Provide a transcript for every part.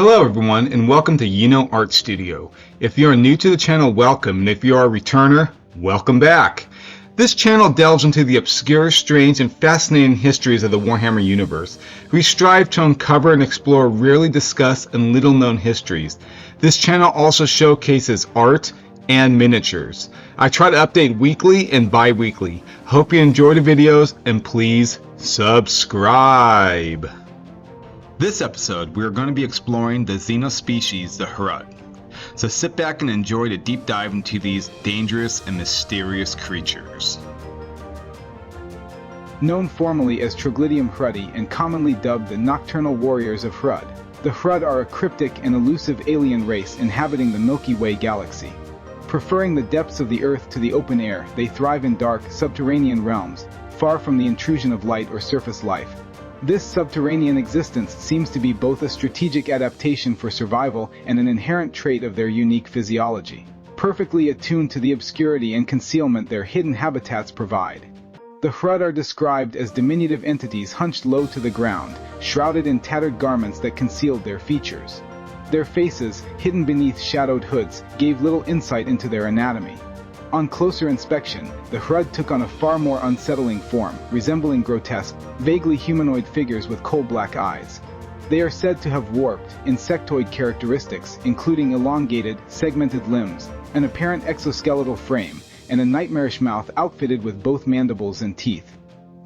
Hello everyone and welcome to Art Studio. If you are new to the channel, welcome, and if you are a returner, welcome back. This channel delves into the obscure, strange, and fascinating histories of the Warhammer universe. We strive to uncover and explore rarely discussed and little known histories. This channel also showcases art and miniatures. I try to update weekly and bi-weekly. Hope you enjoy the videos and please subscribe. This episode, we are going to be exploring the Xenos species, the Hrud. So sit back and enjoy the deep dive into these dangerous and mysterious creatures. Known formally as Troglydium hrudi and commonly dubbed the Nocturnal Warriors of Hrud, the Hrud are a cryptic and elusive alien race inhabiting the Milky Way galaxy. Preferring the depths of the Earth to the open air, they thrive in dark, subterranean realms, far from the intrusion of light or surface life. This subterranean existence seems to be both a strategic adaptation for survival and an inherent trait of their unique physiology, perfectly attuned to the obscurity and concealment their hidden habitats provide. The Hrud are described as diminutive entities hunched low to the ground, shrouded in tattered garments that concealed their features. Their faces, hidden beneath shadowed hoods, gave little insight into their anatomy. On closer inspection, the Hrud took on a far more unsettling form, resembling grotesque, vaguely humanoid figures with coal-black eyes. They are said to have warped, insectoid characteristics, including elongated, segmented limbs, an apparent exoskeletal frame, and a nightmarish mouth outfitted with both mandibles and teeth.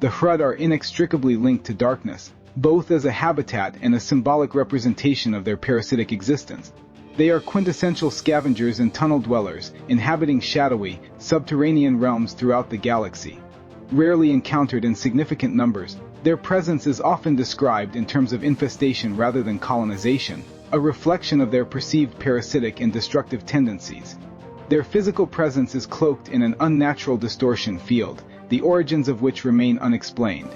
The Hrud are inextricably linked to darkness, both as a habitat and a symbolic representation of their parasitic existence. They are quintessential scavengers and tunnel dwellers, inhabiting shadowy, subterranean realms throughout the galaxy. Rarely encountered in significant numbers, their presence is often described in terms of infestation rather than colonization, a reflection of their perceived parasitic and destructive tendencies. Their physical presence is cloaked in an unnatural distortion field, the origins of which remain unexplained.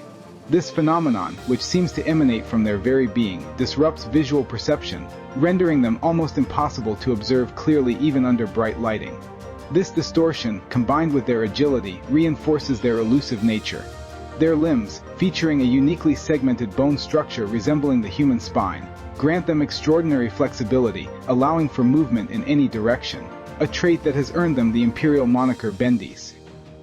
This phenomenon, which seems to emanate from their very being, disrupts visual perception, rendering them almost impossible to observe clearly even under bright lighting. This distortion, combined with their agility, reinforces their elusive nature. Their limbs, featuring a uniquely segmented bone structure resembling the human spine, grant them extraordinary flexibility, allowing for movement in any direction, a trait that has earned them the imperial moniker Bendis.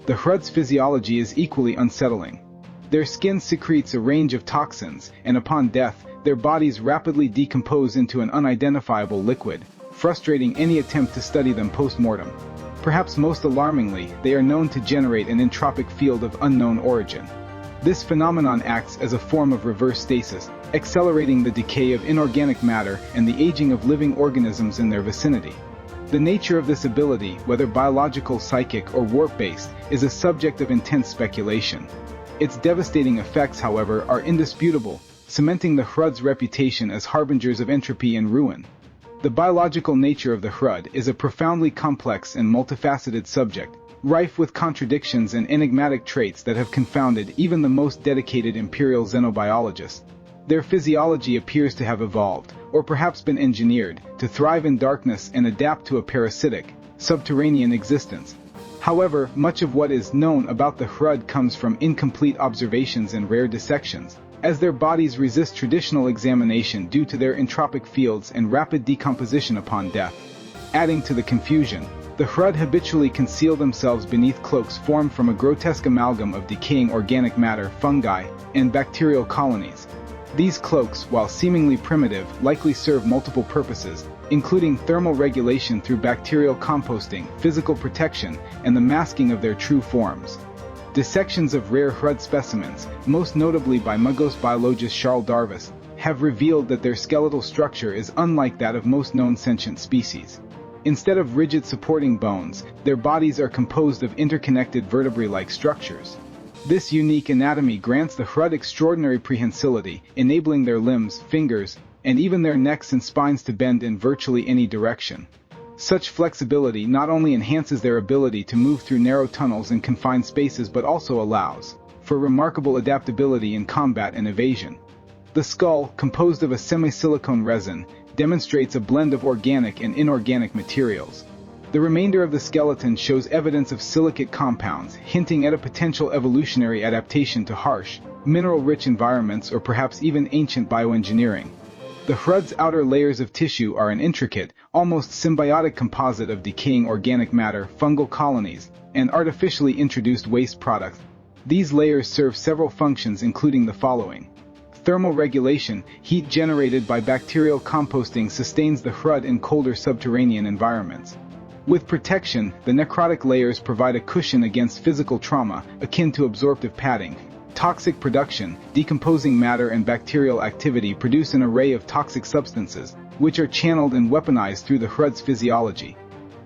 The Hrud's physiology is equally unsettling. Their skin secretes a range of toxins, and upon death, their bodies rapidly decompose into an unidentifiable liquid, frustrating any attempt to study them post-mortem. Perhaps most alarmingly, they are known to generate an entropic field of unknown origin. This phenomenon acts as a form of reverse stasis, accelerating the decay of inorganic matter and the aging of living organisms in their vicinity. The nature of this ability, whether biological, psychic, or warp-based, is a subject of intense speculation. Its devastating effects, however, are indisputable, cementing the Hrud's reputation as harbingers of entropy and ruin. The biological nature of the Hrud is a profoundly complex and multifaceted subject, rife with contradictions and enigmatic traits that have confounded even the most dedicated imperial xenobiologists. Their physiology appears to have evolved, or perhaps been engineered, to thrive in darkness and adapt to a parasitic, subterranean existence. However, much of what is known about the Hrud comes from incomplete observations and rare dissections, as their bodies resist traditional examination due to their entropic fields and rapid decomposition upon death. Adding to the confusion, the Hrud habitually conceal themselves beneath cloaks formed from a grotesque amalgam of decaying organic matter, fungi, and bacterial colonies. These cloaks, while seemingly primitive, likely serve multiple purposes, including thermal regulation through bacterial composting, physical protection, and the masking of their true forms. Dissections of rare Hrud specimens, most notably by Mugos biologist Charles Darvis, have revealed that their skeletal structure is unlike that of most known sentient species. Instead of rigid supporting bones, their bodies are composed of interconnected vertebrae-like structures. This unique anatomy grants the Hrud extraordinary prehensility, enabling their limbs, fingers, and even their necks and spines to bend in virtually any direction. Such flexibility not only enhances their ability to move through narrow tunnels and confined spaces but also allows for remarkable adaptability in combat and evasion. The skull, composed of a semi-silicone resin, demonstrates a blend of organic and inorganic materials. The remainder of the skeleton shows evidence of silicate compounds, hinting at a potential evolutionary adaptation to harsh, mineral-rich environments or perhaps even ancient bioengineering. The Hrud's outer layers of tissue are an intricate, almost symbiotic composite of decaying organic matter, fungal colonies, and artificially introduced waste products. These layers serve several functions, including the following. Thermal regulation: heat generated by bacterial composting sustains the Hrud in colder subterranean environments. With protection, the necrotic layers provide a cushion against physical trauma, akin to absorptive padding. Toxic production: decomposing matter and bacterial activity produce an array of toxic substances, which are channeled and weaponized through the Hrud's physiology.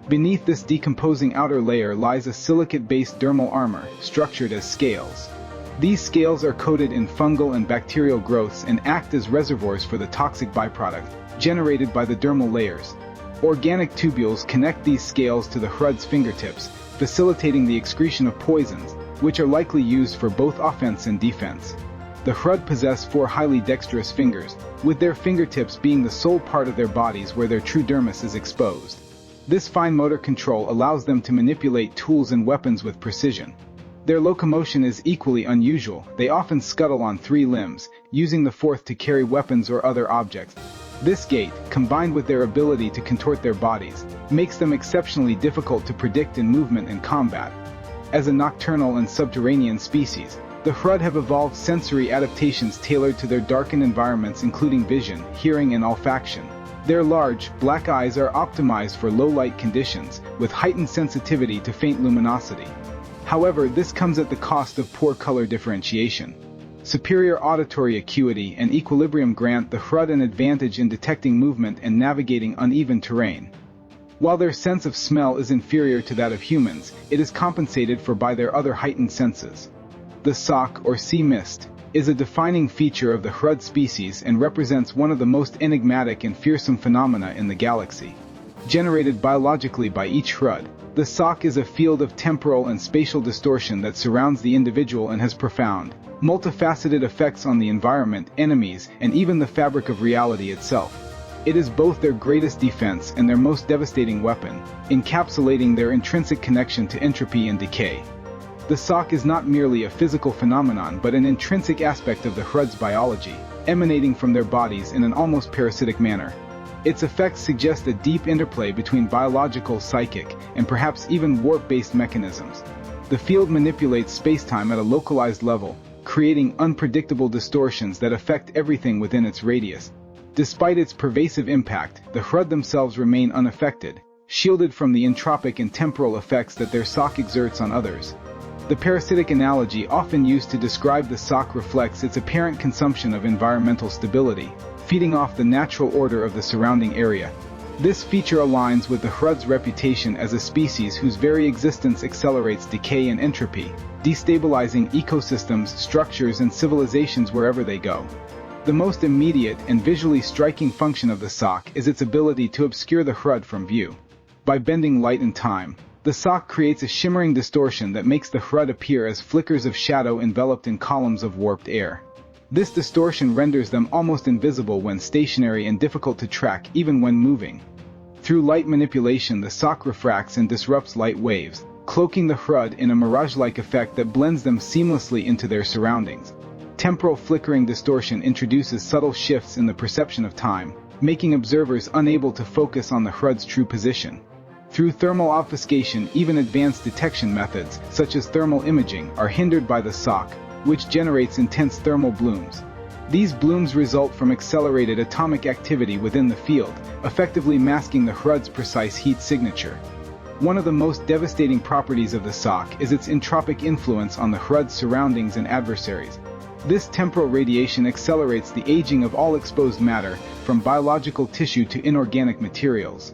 Beneath this decomposing outer layer lies a silicate-based dermal armor, structured as scales. These scales are coated in fungal and bacterial growths and act as reservoirs for the toxic byproduct generated by the dermal layers. Organic tubules connect these scales to the Hrud's fingertips, facilitating the excretion of poisons, which are likely used for both offense and defense. The Hrud possess 4 highly dexterous fingers, with their fingertips being the sole part of their bodies where their true dermis is exposed. This fine motor control allows them to manipulate tools and weapons with precision. Their locomotion is equally unusual. They often scuttle on 3 limbs, using the 4th to carry weapons or other objects. This gait, combined with their ability to contort their bodies, makes them exceptionally difficult to predict in movement and combat. As a nocturnal and subterranean species, the Hrud have evolved sensory adaptations tailored to their darkened environments, including vision, hearing, and olfaction. Their large, black eyes are optimized for low-light conditions, with heightened sensitivity to faint luminosity. However, this comes at the cost of poor color differentiation. Superior auditory acuity and equilibrium grant the Hrud an advantage in detecting movement and navigating uneven terrain. While their sense of smell is inferior to that of humans, it is compensated for by their other heightened senses. The sock, or sea mist, is a defining feature of the Hrud species and represents one of the most enigmatic and fearsome phenomena in the galaxy. Generated biologically by each Hrud, the sock is a field of temporal and spatial distortion that surrounds the individual and has profound, multifaceted effects on the environment, enemies, and even the fabric of reality itself. It is both their greatest defense and their most devastating weapon, encapsulating their intrinsic connection to entropy and decay. The sock is not merely a physical phenomenon but an intrinsic aspect of the Hrud's biology, emanating from their bodies in an almost parasitic manner. Its effects suggest a deep interplay between biological, psychic, and perhaps even warp-based mechanisms. The field manipulates space-time at a localized level, creating unpredictable distortions that affect everything within its radius. Despite its pervasive impact, the Hrud themselves remain unaffected, shielded from the entropic and temporal effects that their sock exerts on others. The parasitic analogy often used to describe the sock reflects its apparent consumption of environmental stability, feeding off the natural order of the surrounding area. This feature aligns with the Hrud's reputation as a species whose very existence accelerates decay and entropy, destabilizing ecosystems, structures, and civilizations wherever they go. The most immediate and visually striking function of the sock is its ability to obscure the Hrud from view. By bending light and time, the sock creates a shimmering distortion that makes the Hrud appear as flickers of shadow enveloped in columns of warped air. This distortion renders them almost invisible when stationary and difficult to track even when moving. Through light manipulation, the sock refracts and disrupts light waves, cloaking the Hrud in a mirage-like effect that blends them seamlessly into their surroundings. Temporal flickering distortion introduces subtle shifts in the perception of time, making observers unable to focus on the Hrud's true position. Through thermal obfuscation, even advanced detection methods, such as thermal imaging, are hindered by the sock, which generates intense thermal blooms. These blooms result from accelerated atomic activity within the field, effectively masking the Hrud's precise heat signature. One of the most devastating properties of the sock is its entropic influence on the Hrud's surroundings and adversaries. This temporal radiation accelerates the aging of all exposed matter, from biological tissue to inorganic materials.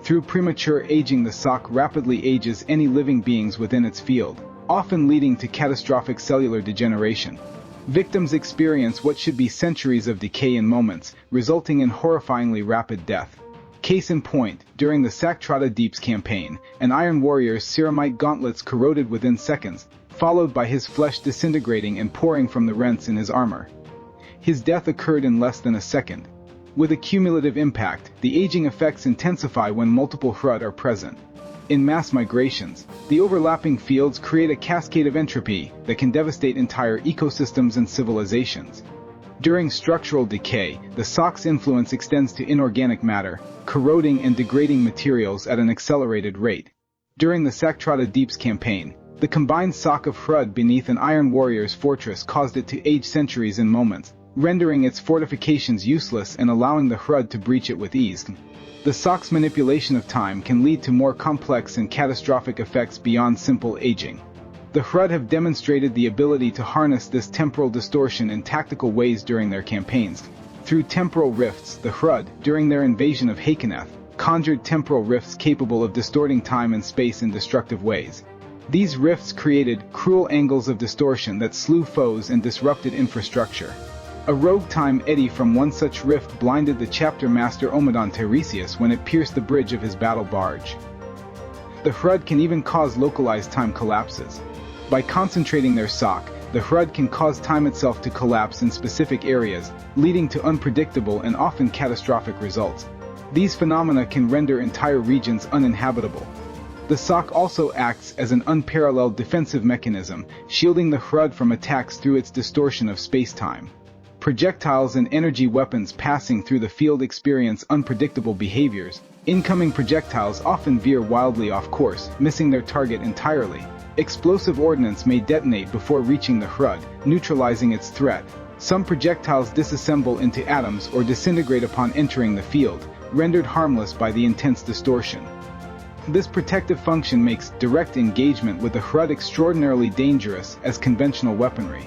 Through premature aging, the sock rapidly ages any living beings within its field, often leading to catastrophic cellular degeneration. Victims experience what should be centuries of decay in moments, resulting in horrifyingly rapid death. Case in point, during the Saktrata Deeps campaign, an Iron Warrior's ceramite gauntlets corroded within seconds, followed by his flesh disintegrating and pouring from the rents in his armor. His death occurred in less than a second. With a cumulative impact, the aging effects intensify when multiple Hrud are present. In mass migrations, the overlapping fields create a cascade of entropy that can devastate entire ecosystems and civilizations. During structural decay, the sock's influence extends to inorganic matter, corroding and degrading materials at an accelerated rate. During the Saktrata Deeps campaign, the combined sock of Hrud beneath an Iron Warrior's fortress caused it to age centuries in moments, rendering its fortifications useless and allowing the Hrud to breach it with ease. The sock's manipulation of time can lead to more complex and catastrophic effects beyond simple aging. The Hrud have demonstrated the ability to harness this temporal distortion in tactical ways during their campaigns. Through temporal rifts, the Hrud, during their invasion of Hakeneth, conjured temporal rifts capable of distorting time and space in destructive ways. These rifts created cruel angles of distortion that slew foes and disrupted infrastructure. A rogue time eddy from one such rift blinded the chapter master Omadon Tiresias when it pierced the bridge of his battle barge. The Hrud can even cause localized time collapses. By concentrating their sock, the Hrud can cause time itself to collapse in specific areas, leading to unpredictable and often catastrophic results. These phenomena can render entire regions uninhabitable. The sock also acts as an unparalleled defensive mechanism, shielding the Hrud from attacks through its distortion of space-time. Projectiles and energy weapons passing through the field experience unpredictable behaviors. Incoming projectiles often veer wildly off course, missing their target entirely. Explosive ordnance may detonate before reaching the Hrud, neutralizing its threat. Some projectiles disassemble into atoms or disintegrate upon entering the field, rendered harmless by the intense distortion. This protective function makes direct engagement with the Hrud extraordinarily dangerous as conventional weaponry.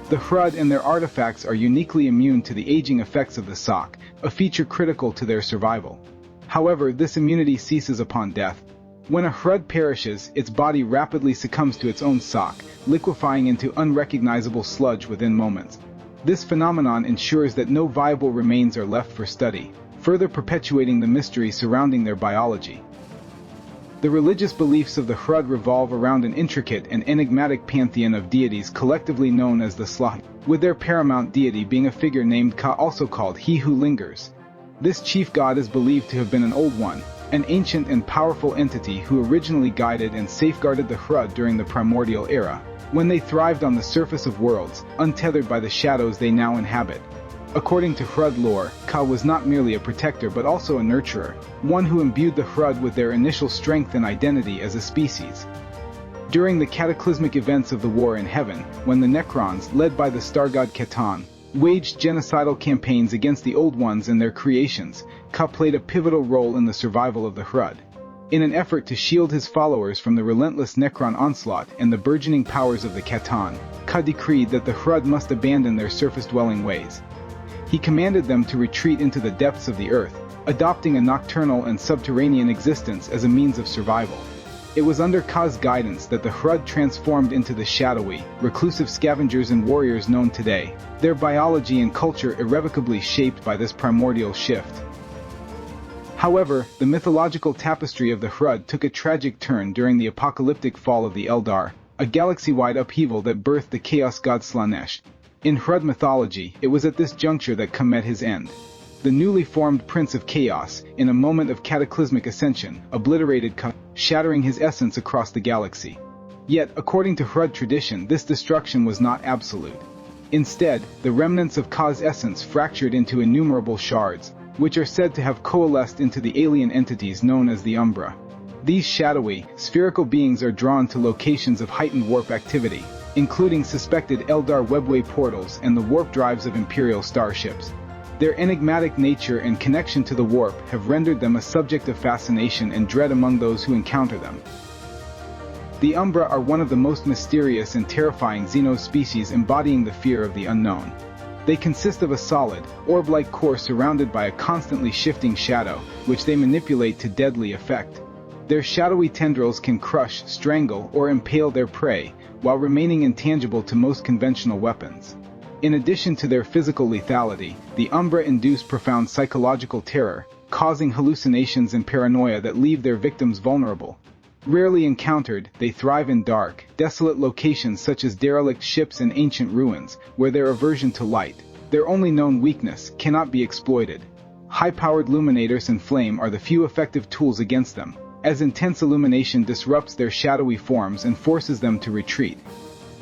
The Hrud and their artifacts are uniquely immune to the aging effects of the sock, a feature critical to their survival. However, this immunity ceases upon death. When a Hrud perishes, its body rapidly succumbs to its own sock, liquefying into unrecognizable sludge within moments. This phenomenon ensures that no viable remains are left for study, further perpetuating the mystery surrounding their biology. The religious beliefs of the Hrud revolve around an intricate and enigmatic pantheon of deities collectively known as the Slaugh, with their paramount deity being a figure named Ka, also called He Who Lingers. This chief god is believed to have been an old one, an ancient and powerful entity who originally guided and safeguarded the Hrud during the primordial era, when they thrived on the surface of worlds, untethered by the shadows they now inhabit. According to Hrud lore, Ka was not merely a protector but also a nurturer, one who imbued the Hrud with their initial strength and identity as a species. During the cataclysmic events of the War in Heaven, when the Necrons, led by the star god Ketan, waged genocidal campaigns against the Old Ones and their creations, Ka played a pivotal role in the survival of the Hrud. In an effort to shield his followers from the relentless Necron onslaught and the burgeoning powers of the Ketan, Ka decreed that the Hrud must abandon their surface-dwelling ways. He commanded them to retreat into the depths of the earth, adopting a nocturnal and subterranean existence as a means of survival. It was under Ka's guidance that the Hrud transformed into the shadowy, reclusive scavengers and warriors known today, their biology and culture irrevocably shaped by this primordial shift. However, the mythological tapestry of the Hrud took a tragic turn during the apocalyptic fall of the Eldar, a galaxy-wide upheaval that birthed the chaos god Slaanesh. In Hrud mythology, it was at this juncture that Ka met his end. The newly formed Prince of Chaos, in a moment of cataclysmic ascension, obliterated Ka, shattering his essence across the galaxy. Yet, according to Hrud tradition, this destruction was not absolute. Instead, the remnants of Ka's essence fractured into innumerable shards, which are said to have coalesced into the alien entities known as the Umbra. These shadowy, spherical beings are drawn to locations of heightened warp activity, including suspected Eldar webway portals and the warp drives of Imperial starships. Their enigmatic nature and connection to the warp have rendered them a subject of fascination and dread among those who encounter them. The Umbra are one of the most mysterious and terrifying Xenos species embodying the fear of the unknown. They consist of a solid, orb-like core surrounded by a constantly shifting shadow, which they manipulate to deadly effect. Their shadowy tendrils can crush, strangle, or impale their prey, while remaining intangible to most conventional weapons. In addition to their physical lethality, the Umbra induce profound psychological terror, causing hallucinations and paranoia that leave their victims vulnerable. Rarely encountered, they thrive in dark, desolate locations such as derelict ships and ancient ruins, where their aversion to light, their only known weakness, cannot be exploited. High-powered luminators and flame are the few effective tools against them, as intense illumination disrupts their shadowy forms and forces them to retreat.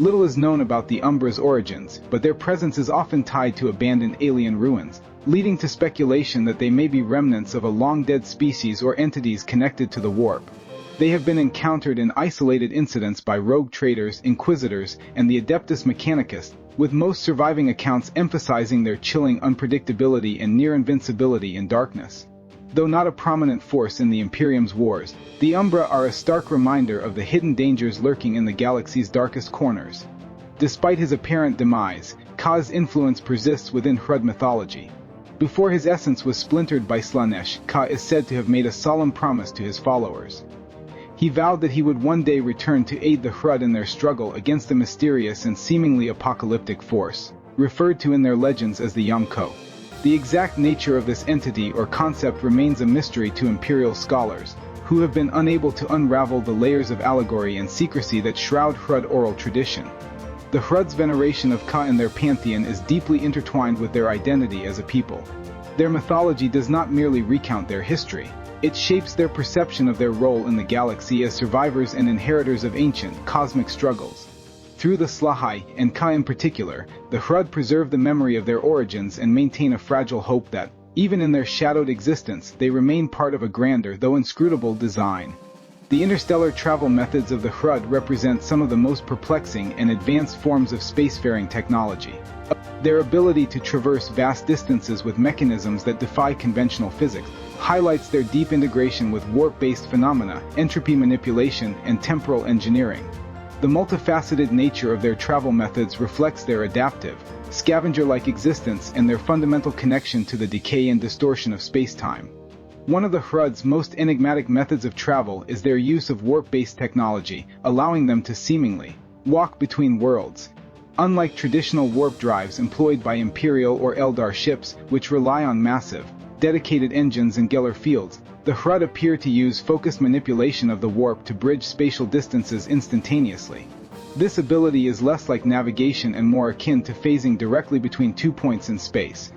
Little is known about the Umbra's origins, but their presence is often tied to abandoned alien ruins, leading to speculation that they may be remnants of a long-dead species or entities connected to the warp. They have been encountered in isolated incidents by rogue traders, inquisitors, and the Adeptus Mechanicus, with most surviving accounts emphasizing their chilling unpredictability and near invincibility in darkness. Though not a prominent force in the Imperium's wars, the Umbra are a stark reminder of the hidden dangers lurking in the galaxy's darkest corners. Despite his apparent demise, Ka's influence persists within Hrud mythology. Before his essence was splintered by Slaanesh, Ka is said to have made a solemn promise to his followers. He vowed that he would one day return to aid the Hrud in their struggle against a mysterious and seemingly apocalyptic force, referred to in their legends as the Yamko. The exact nature of this entity or concept remains a mystery to Imperial scholars, who have been unable to unravel the layers of allegory and secrecy that shroud Hrud oral tradition. The Hrud's veneration of Ka in their pantheon is deeply intertwined with their identity as a people. Their mythology does not merely recount their history, it shapes their perception of their role in the galaxy as survivors and inheritors of ancient, cosmic struggles. Through the Slahai, and Ka in particular, the Hrud preserve the memory of their origins and maintain a fragile hope that, even in their shadowed existence, they remain part of a grander though inscrutable design. The interstellar travel methods of the Hrud represent some of the most perplexing and advanced forms of spacefaring technology. Their ability to traverse vast distances with mechanisms that defy conventional physics highlights their deep integration with warp-based phenomena, entropy manipulation, and temporal engineering. The multifaceted nature of their travel methods reflects their adaptive, scavenger-like existence and their fundamental connection to the decay and distortion of space-time. One of the Hrud's most enigmatic methods of travel is their use of warp-based technology, allowing them to seemingly walk between worlds. Unlike traditional warp drives employed by Imperial or Eldar ships, which rely on massive, dedicated engines and Geller fields, the Hrud appear to use focused manipulation of the warp to bridge spatial distances instantaneously. This ability is less like navigation and more akin to phasing directly between 2 points in space.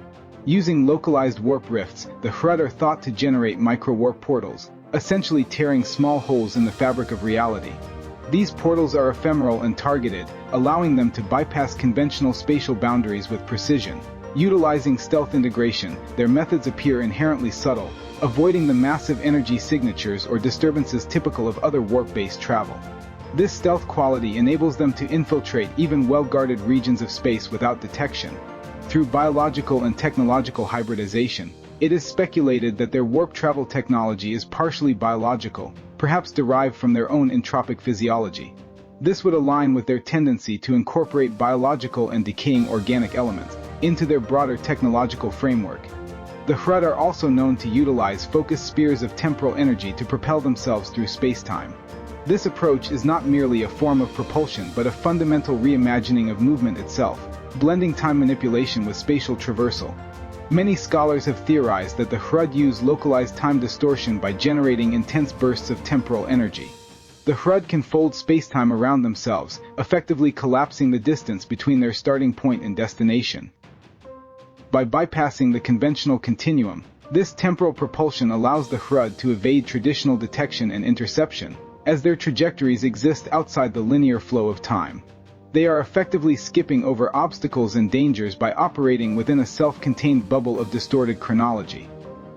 Using localized warp rifts, the Hrud are thought to generate micro-warp portals, essentially tearing small holes in the fabric of reality. These portals are ephemeral and targeted, allowing them to bypass conventional spatial boundaries with precision. Utilizing stealth integration, their methods appear inherently subtle, avoiding the massive energy signatures or disturbances typical of other warp-based travel. This stealth quality enables them to infiltrate even well-guarded regions of space without detection. Through biological and technological hybridization, it is speculated that their warp travel technology is partially biological, perhaps derived from their own entropic physiology. This would align with their tendency to incorporate biological and decaying organic elements into their broader technological framework. The Hrud are also known to utilize focused spears of temporal energy to propel themselves through space-time. This approach is not merely a form of propulsion but a fundamental reimagining of movement itself, blending time manipulation with spatial traversal. Many scholars have theorized that the Hrud use localized time distortion by generating intense bursts of temporal energy. The Hrud can fold space-time around themselves, effectively collapsing the distance between their starting point and destination. By bypassing the conventional continuum, this temporal propulsion allows the Hrud to evade traditional detection and interception, as their trajectories exist outside the linear flow of time. They are effectively skipping over obstacles and dangers by operating within a self-contained bubble of distorted chronology.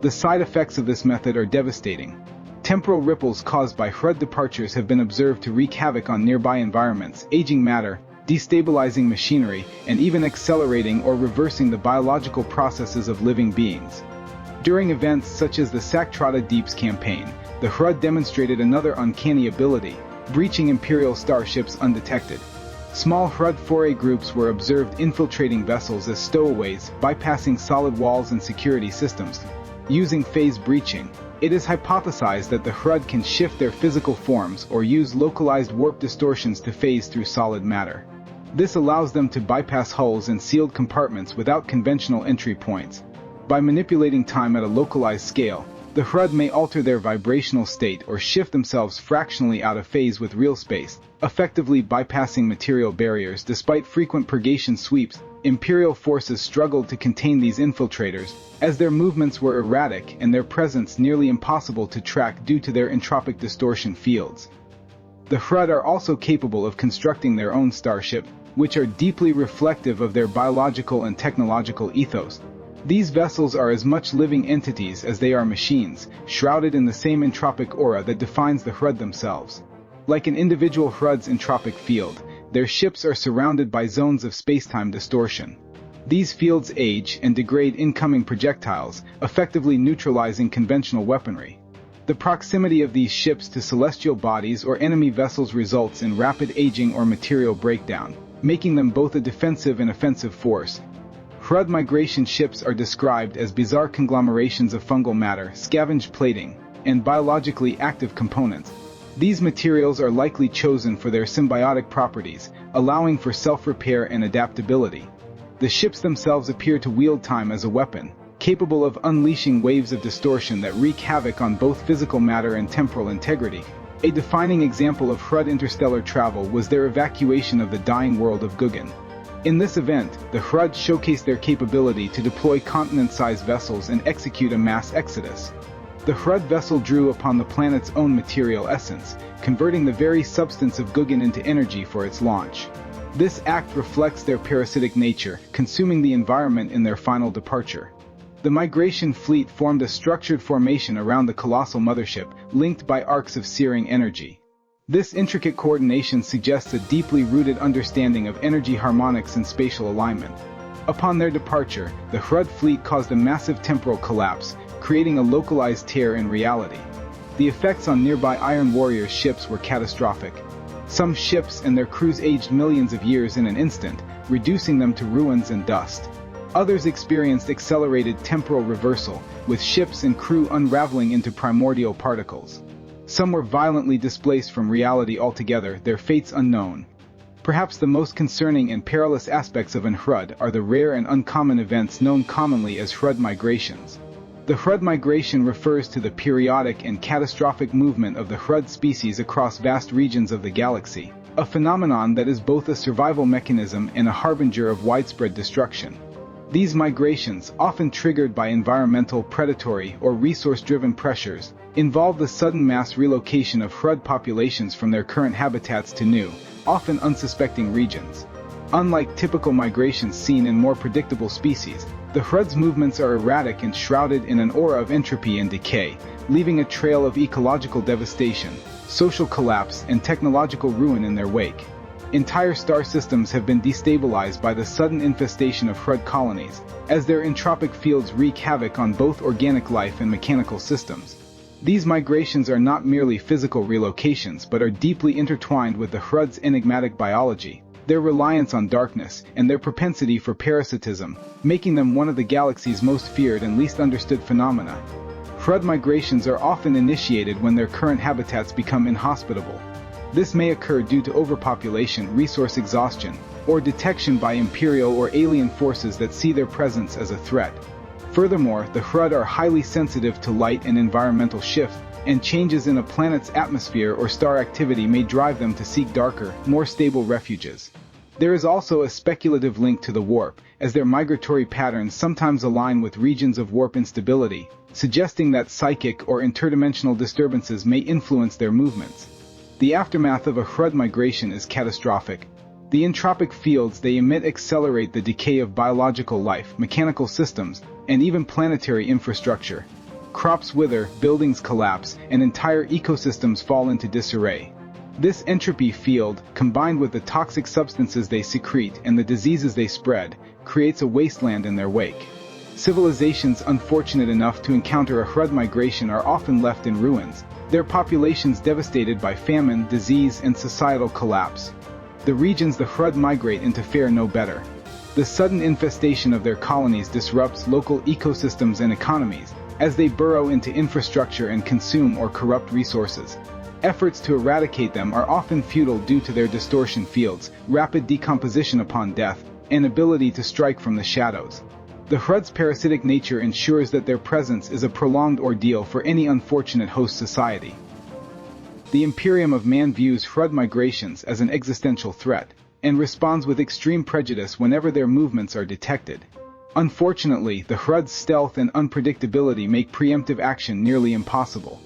The side effects of this method are devastating. Temporal ripples caused by Hrud departures have been observed to wreak havoc on nearby environments, aging matter, destabilizing machinery, and even accelerating or reversing the biological processes of living beings. During events such as the Saktrata Deeps campaign, the Hrud demonstrated another uncanny ability, breaching Imperial starships undetected. Small Hrud foray groups were observed infiltrating vessels as stowaways, bypassing solid walls and security systems. Using phase breaching, it is hypothesized that the Hrud can shift their physical forms or use localized warp distortions to phase through solid matter. This allows them to bypass hulls and sealed compartments without conventional entry points. By manipulating time at a localized scale, the Hrud may alter their vibrational state or shift themselves fractionally out of phase with real space, effectively bypassing material barriers. Despite frequent purgation sweeps, Imperial forces struggled to contain these infiltrators, as their movements were erratic and their presence nearly impossible to track due to their entropic distortion fields. The Hrud are also capable of constructing their own starship, which are deeply reflective of their biological and technological ethos. These vessels are as much living entities as they are machines, shrouded in the same entropic aura that defines the Hrud themselves. Like an individual Hrud's entropic field, their ships are surrounded by zones of spacetime distortion. These fields age and degrade incoming projectiles, effectively neutralizing conventional weaponry. The proximity of these ships to celestial bodies or enemy vessels results in rapid aging or material breakdown, making them both a defensive and offensive force. Hrud migration ships are described as bizarre conglomerations of fungal matter, scavenged plating, and biologically active components. These materials are likely chosen for their symbiotic properties, allowing for self-repair and adaptability. The ships themselves appear to wield time as a weapon, capable of unleashing waves of distortion that wreak havoc on both physical matter and temporal integrity. A defining example of Hrud interstellar travel was their evacuation of the dying world of Guggen. In this event, the Hrud showcased their capability to deploy continent-sized vessels and execute a mass exodus. The Hrud vessel drew upon the planet's own material essence, converting the very substance of Guggen into energy for its launch. This act reflects their parasitic nature, consuming the environment in their final departure. The migration fleet formed a structured formation around the colossal mothership, linked by arcs of searing energy. This intricate coordination suggests a deeply rooted understanding of energy harmonics and spatial alignment. Upon their departure, the Hrud fleet caused a massive temporal collapse, creating a localized tear in reality. The effects on nearby Iron Warrior ships were catastrophic. Some ships and their crews aged millions of years in an instant, reducing them to ruins and dust. Others experienced accelerated temporal reversal, with ships and crew unraveling into primordial particles. Some were violently displaced from reality altogether, their fates unknown. Perhaps the most concerning and perilous aspects of an Hrud are the rare and uncommon events known commonly as Hrud migrations. The Hrud migration refers to the periodic and catastrophic movement of the Hrud species across vast regions of the galaxy, a phenomenon that is both a survival mechanism and a harbinger of widespread destruction. These migrations, often triggered by environmental, predatory, or resource-driven pressures, involve the sudden mass relocation of Hrud populations from their current habitats to new, often unsuspecting regions. Unlike typical migrations seen in more predictable species, the Hrud's movements are erratic and shrouded in an aura of entropy and decay, leaving a trail of ecological devastation, social collapse, and technological ruin in their wake. Entire star systems have been destabilized by the sudden infestation of Hrud colonies, as their entropic fields wreak havoc on both organic life and mechanical systems. These migrations are not merely physical relocations but are deeply intertwined with the Hrud's enigmatic biology, their reliance on darkness, and their propensity for parasitism, making them one of the galaxy's most feared and least understood phenomena. Hrud migrations are often initiated when their current habitats become inhospitable. This may occur due to overpopulation, resource exhaustion, or detection by Imperial or alien forces that see their presence as a threat. Furthermore, the Hrud are highly sensitive to light and environmental shift, and changes in a planet's atmosphere or star activity may drive them to seek darker, more stable refuges. There is also a speculative link to the warp, as their migratory patterns sometimes align with regions of warp instability, suggesting that psychic or interdimensional disturbances may influence their movements. The aftermath of a Hrud migration is catastrophic. The entropic fields they emit accelerate the decay of biological life, mechanical systems, and even planetary infrastructure. Crops wither, buildings collapse, and entire ecosystems fall into disarray. This entropy field, combined with the toxic substances they secrete and the diseases they spread, creates a wasteland in their wake. Civilizations unfortunate enough to encounter a Hrud migration are often left in ruins, their populations devastated by famine, disease, and societal collapse. The regions the Hrud migrate into fare no better. The sudden infestation of their colonies disrupts local ecosystems and economies, as they burrow into infrastructure and consume or corrupt resources. Efforts to eradicate them are often futile due to their distortion fields, rapid decomposition upon death, and ability to strike from the shadows. The Hrud's parasitic nature ensures that their presence is a prolonged ordeal for any unfortunate host society. The Imperium of Man views Hrud migrations as an existential threat, and responds with extreme prejudice whenever their movements are detected. Unfortunately, the Hrud's stealth and unpredictability make preemptive action nearly impossible.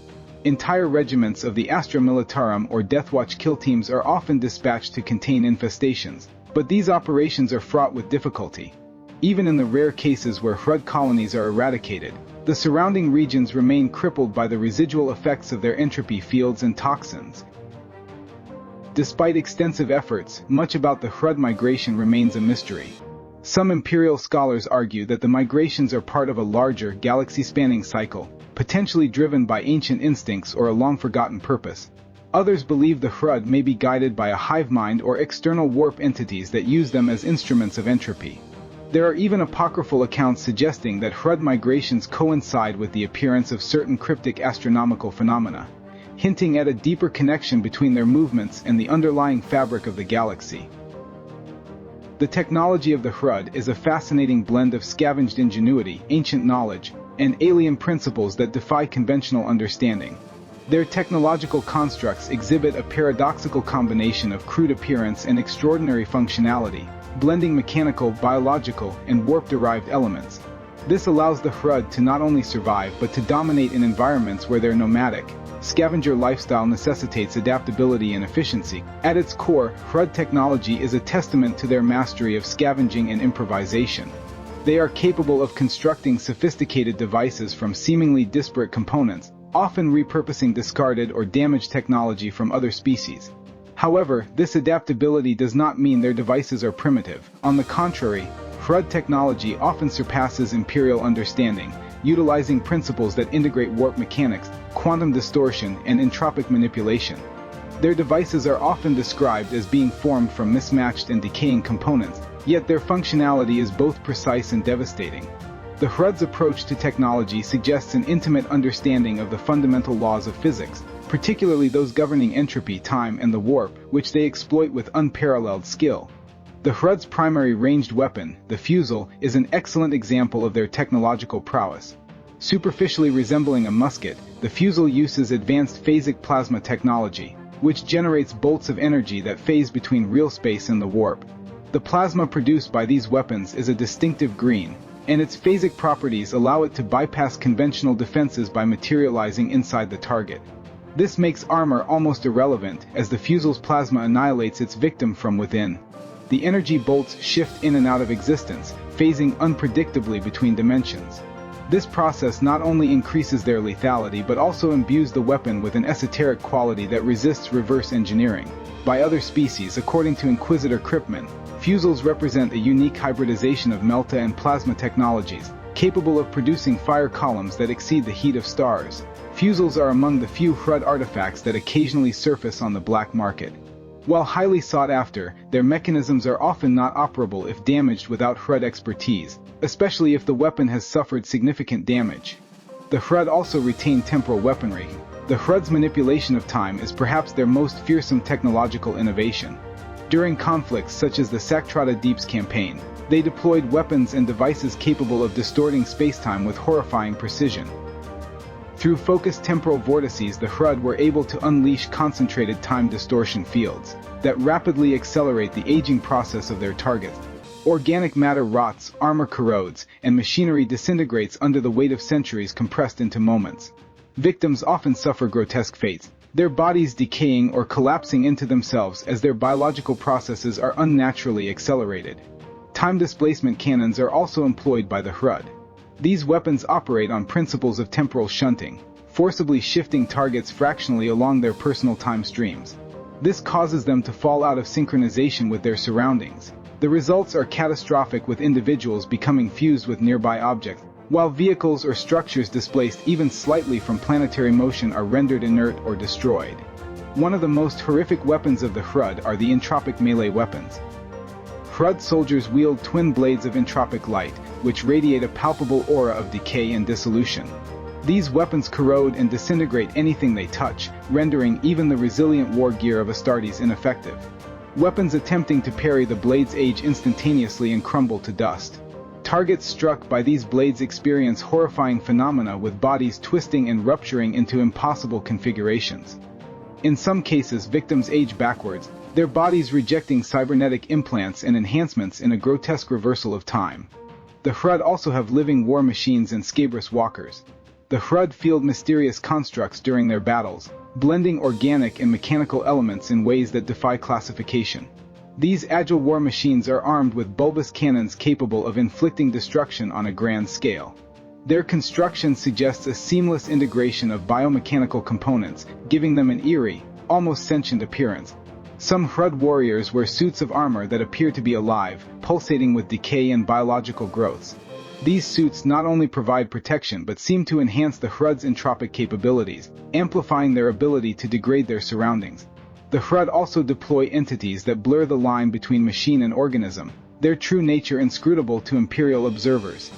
Entire regiments of the Astra Militarum or Deathwatch kill teams are often dispatched to contain infestations, but these operations are fraught with difficulty. Even in the rare cases where Hrud colonies are eradicated, the surrounding regions remain crippled by the residual effects of their entropy fields and toxins. Despite extensive efforts, much about the Hrud migration remains a mystery. Some Imperial scholars argue that the migrations are part of a larger, galaxy-spanning cycle, potentially driven by ancient instincts or a long-forgotten purpose. Others believe the Hrud may be guided by a hive mind or external warp entities that use them as instruments of entropy. There are even apocryphal accounts suggesting that Hrud migrations coincide with the appearance of certain cryptic astronomical phenomena, hinting at a deeper connection between their movements and the underlying fabric of the galaxy. The technology of the Hrud is a fascinating blend of scavenged ingenuity, ancient knowledge, and alien principles that defy conventional understanding. Their technological constructs exhibit a paradoxical combination of crude appearance and extraordinary functionality, blending mechanical, biological, and warp-derived elements. This allows the Hrud to not only survive but to dominate in environments where their nomadic, scavenger lifestyle necessitates adaptability and efficiency. At its core, Hrud technology is a testament to their mastery of scavenging and improvisation. They are capable of constructing sophisticated devices from seemingly disparate components, often repurposing discarded or damaged technology from other species. However, this adaptability does not mean their devices are primitive. On the contrary, Hrud technology often surpasses Imperial understanding, utilizing principles that integrate warp mechanics, quantum distortion, and entropic manipulation. Their devices are often described as being formed from mismatched and decaying components, yet their functionality is both precise and devastating. The Hrud's approach to technology suggests an intimate understanding of the fundamental laws of physics, particularly those governing entropy, time, and the warp, which they exploit with unparalleled skill. The Hrud's primary ranged weapon, the fusel, is an excellent example of their technological prowess. Superficially resembling a musket, the fusel uses advanced phasic plasma technology, which generates bolts of energy that phase between real space and the warp. The plasma produced by these weapons is a distinctive green, and its phasic properties allow it to bypass conventional defenses by materializing inside the target. This makes armor almost irrelevant, as the fusel's plasma annihilates its victim from within. The energy bolts shift in and out of existence, phasing unpredictably between dimensions. This process not only increases their lethality but also imbues the weapon with an esoteric quality that resists reverse engineering. By other species, according to Inquisitor Kryptman, fusels represent a unique hybridization of melta and plasma technologies, capable of producing fire columns that exceed the heat of stars. Fusels are among the few Hrud artifacts that occasionally surface on the black market. While highly sought after, their mechanisms are often not operable if damaged without Hrud expertise, especially if the weapon has suffered significant damage. The Hrud also retain temporal weaponry. The Hrud's manipulation of time is perhaps their most fearsome technological innovation. During conflicts such as the Saktrata Deeps campaign, they deployed weapons and devices capable of distorting spacetime with horrifying precision. Through focused temporal vortices, the Hrud were able to unleash concentrated time distortion fields that rapidly accelerate the aging process of their targets. Organic matter rots, armor corrodes, and machinery disintegrates under the weight of centuries compressed into moments. Victims often suffer grotesque fates, their bodies decaying or collapsing into themselves as their biological processes are unnaturally accelerated. Time displacement cannons are also employed by the Hrud. These weapons operate on principles of temporal shunting, forcibly shifting targets fractionally along their personal time streams. This causes them to fall out of synchronization with their surroundings. The results are catastrophic, with individuals becoming fused with nearby objects, while vehicles or structures displaced even slightly from planetary motion are rendered inert or destroyed. One of the most horrific weapons of the Hrud are the entropic melee weapons. Hrud soldiers wield twin blades of entropic light, which radiate a palpable aura of decay and dissolution. These weapons corrode and disintegrate anything they touch, rendering even the resilient war gear of Astartes ineffective. Weapons attempting to parry the blades age instantaneously and crumble to dust. Targets struck by these blades experience horrifying phenomena, with bodies twisting and rupturing into impossible configurations. In some cases, victims age backwards, their bodies rejecting cybernetic implants and enhancements in a grotesque reversal of time. The Hrud also have living war machines and scabrous walkers. The Hrud field mysterious constructs during their battles, blending organic and mechanical elements in ways that defy classification. These agile war machines are armed with bulbous cannons capable of inflicting destruction on a grand scale. Their construction suggests a seamless integration of biomechanical components, giving them an eerie, almost sentient appearance. Some Hrud warriors wear suits of armor that appear to be alive, pulsating with decay and biological growths. These suits not only provide protection but seem to enhance the Hrud's entropic capabilities, amplifying their ability to degrade their surroundings. The Hrud also deploy entities that blur the line between machine and organism, their true nature inscrutable to Imperial observers.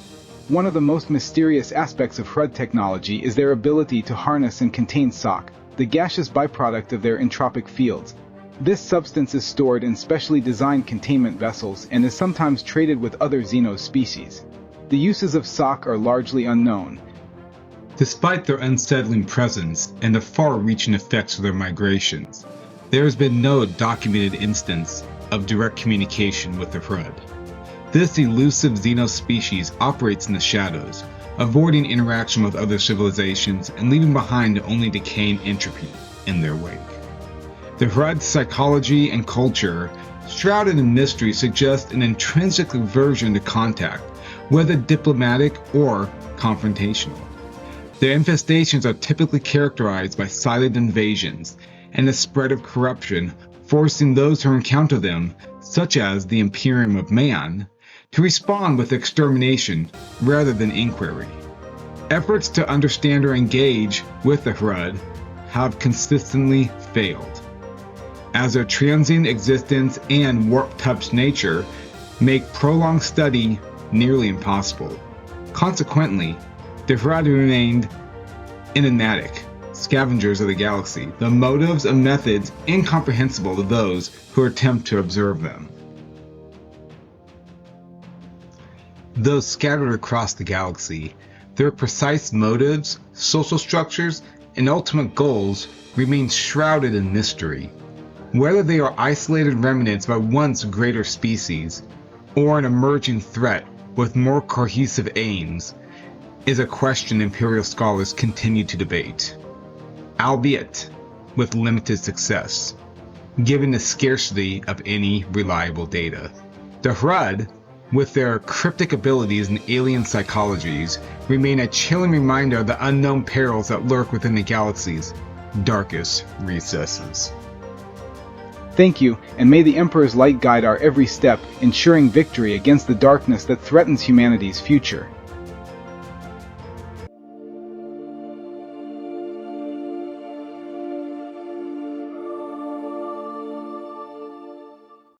One of the most mysterious aspects of Hrud technology is their ability to harness and contain SOC, the gaseous byproduct of their entropic fields. This substance is stored in specially designed containment vessels and is sometimes traded with other Xenos species. The uses of SOC are largely unknown. Despite their unsettling presence and the far-reaching effects of their migrations, there has been no documented instance of direct communication with the Hrud. This elusive Xenos species operates in the shadows, avoiding interaction with other civilizations and leaving behind only decaying entropy in their wake. The Hrud's psychology and culture, shrouded in mystery, suggest an intrinsic aversion to contact, whether diplomatic or confrontational. Their infestations are typically characterized by silent invasions and the spread of corruption, forcing those who encounter them, such as the Imperium of Man, to respond with extermination rather than inquiry. Efforts to understand or engage with the Hrud have consistently failed, as their transient existence and warp-touched nature make prolonged study nearly impossible. Consequently, the Hrud remained enigmatic scavengers of the galaxy, the motives and methods incomprehensible to those who attempt to observe them. Though scattered across the galaxy, their precise motives, social structures, and ultimate goals remain shrouded in mystery. Whether they are isolated remnants of a once greater species, or an emerging threat with more cohesive aims, is a question Imperial scholars continue to debate, albeit with limited success, given the scarcity of any reliable data. The Hrud, with their cryptic abilities and alien psychologies, remain a chilling reminder of the unknown perils that lurk within the galaxy's darkest recesses. Thank you, and may the Emperor's light guide our every step, ensuring victory against the darkness that threatens humanity's future.